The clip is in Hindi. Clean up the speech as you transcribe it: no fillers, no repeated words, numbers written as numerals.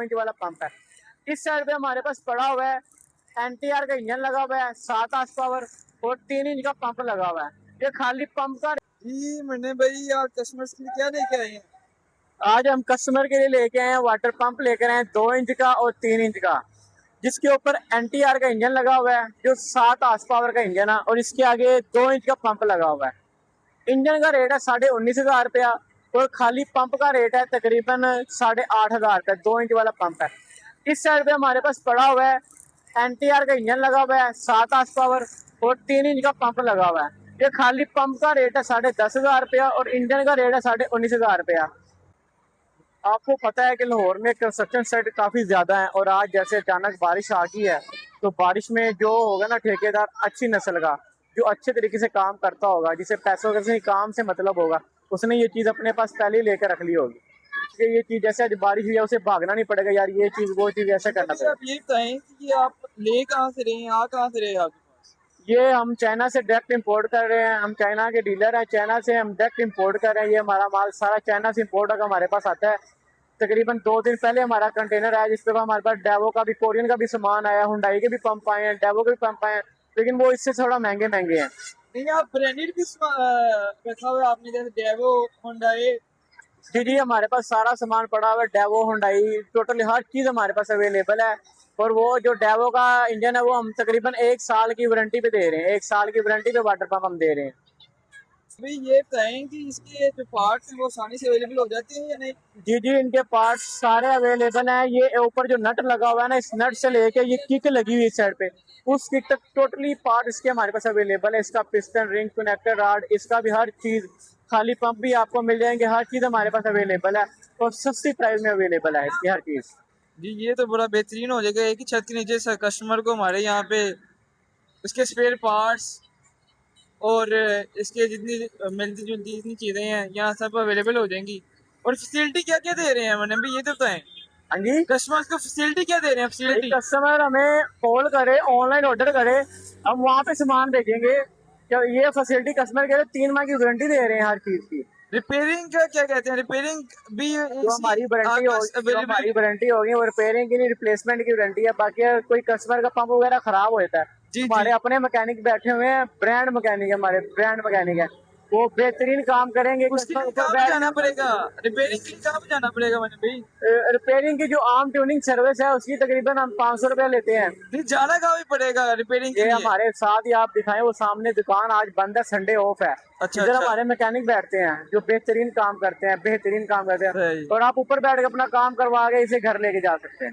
इंच वाला पंप है। इस साइड पे हमारे पास पड़ा हुआ है NTR का इंजन लगा हुआ है, 7 हॉर्स पावर और 3 इंच का पंप लगा हुआ है। ये खाली पंप का। जी मैंने भाई यार कस्टमर्स के लिए क्या लेके आए हैं? आज हम कस्टमर के लिए लेके आए हैं वाटर पंप लेकर आए 2 इंच का और 3 इंच का, जिसके ऊपर NTR का इंजन लगा हुआ है जो 7 हॉर्स पावर का इंजन है और इसके आगे 2 इंच का पंप लगा हुआ है। इंजन का रेट है 19,500 रुपया और खाली पंप का रेट है तकरीबन 8,500 रुपया। 2 इंच वाला पंप है। इस साइड पे हमारे पास पड़ा हुआ है NTR का इंजन लगा हुआ है, 7 हॉर्स पावर और 3 इंच का पंप लगा हुआ है। ये खाली पंप का रेट है 10,500 रुपया और इंजन का रेट है 19,500 रुपया। आपको पता है कि लाहौर में कंस्ट्रक्शन साइट काफ़ी ज़्यादा है और आज जैसे अचानक बारिश आ गई है तो बारिश में जो होगा ना ठेकेदार अच्छी नस्ल का जो अच्छे तरीके से काम करता होगा, जिसे पैसों के काम से मतलब होगा, उसने ये चीज़ अपने पास पहले ही लेकर रख ली होगी कि ये चीज़ जैसे आज बारिश हुई है उसे भागना नहीं पड़ेगा यार, ये चीज़ वो चीज़ ऐसा करना पड़ेगा। आप ये बताएं कि ये आप ले कहाँ से रहे हैं, आ कहाँ से रहे हैं आपके पास? ये हम चाइना से डायरेक्ट इंपोर्ट कर रहे हैं। हम चाइना के डीलर हैं, चाइना से हम डायरेक्ट इंपोर्ट कर रहे हैं। ये हमारा माल सारा चाइना से इंपोर्ट होकर हमारे पास आता है। तकरीबन 2 दिन पहले हमारा कंटेनर आया जिस पर हमारे पास डेवो का भी, कोरियन का भी सामान आया, हुंडई के भी पंप आए हैं, डेवो के भी पंप आए हैं, लेकिन वो इससे थोड़ा महंगे महंगे हैं। नहीं आप ब्रांडेड भी रखा हुआ है आपने, जैसे डेवो, होंडाई? जी जी, हमारे पास सारा सामान पड़ा हुआ है, डेवो, हुंडई, टोटली हर चीज़ हमारे पास अवेलेबल है। और वो जो डेवो का इंजन है वो हम तकरीबन 1 साल की वारंटी पे दे रहे हैं। 1 साल की वारंटी पे वाटर पंप हम दे रहे हैं। भाई ये बताएं कि इसके जो पार्ट्स हैं वो आसानी से अवेलेबल हो जाते हैं या नहीं? जी जी, इनके पार्ट्स सारे अवेलेबल हैं। ये ऊपर जो नट लगा हुआ है ना, इस नट से लेके ये किक लगी हुई इस साइड पे, उस किक तक टोटली पार्ट इसके हमारे पास अवेलेबल है। इसका पिस्टन, रिंग, कनेक्टर रॉड, इसका भी हर चीज़, खाली पंप भी आपको मिल जाएंगे। हर चीज़ हमारे पास अवेलेबल है और सस्ती प्राइस में अवेलेबल है इसकी हर चीज़। जी ये तो बड़ा बेहतरीन हो जाएगा, एक ही छत के नीचे कस्टमर को हमारे यहाँ पे उसके स्पेयर पार्ट्स और इसके जितनी मिलती जुलती जितनी चीज़ें हैं यहाँ सब अवेलेबल हो जाएंगी। और फैसिलिटी क्या क्या दे रहे हैं मैंने भी ये तो बताएं, हाँ जी, कस्टमर्स को फैसिलिटी क्या दे रहे हैं? फैसिलिटी कस्टमर हमें कॉल करे, ऑनलाइन ऑर्डर करे, हम वहाँ पे सामान भेजेंगे। क्या ये फैसिलिटी कस्टमर के लिए 3 माह की वारंटी दे रहे हैं हर चीज़ की। रिपेयरिंग का क्या कहते हैं? रिपेयरिंग भी जो हमारी वारंटी होगी, जो हमारी वारंटी होगी वो रिपेयरिंग की नहीं, रिप्लेसमेंट की वारंटी है। बाकी अगर कोई कस्टमर का पंप वगैरह खराब हो जाता है, जी हमारे जी अपने मैकेनिक बैठे हुए हैं, ब्रांड मैकेनिक है, हमारे ब्रांड मैकेनिक है, वो बेहतरीन काम करेंगे। उसके कस्टमर लिए ऊपर कहाँ पे जाना पड़ेगा? रिपेयरिंग के लिए कहाँ पे जाना पड़ेगा मैंने भाई? रिपेयरिंग की जो आम ट्यूनिंग सर्विस है उसकी तकरीबन हम 500 रुपया लेते हैं। नहीं जाना कहाँ पे पड़ेगा रिपेयरिंग के ये लिए? हमारे साथ ही आप दिखाएं, वो सामने दुकान आज बंद है, संडे ऑफ है। अच्छा इधर अच्छा, हमारे मैकेनिक बैठते हैं जो बेहतरीन काम करते हैं, बेहतरीन काम करते हैं सही। और आप ऊपर बैठ के अपना काम करवा के इसे घर लेके जा सकते हैं।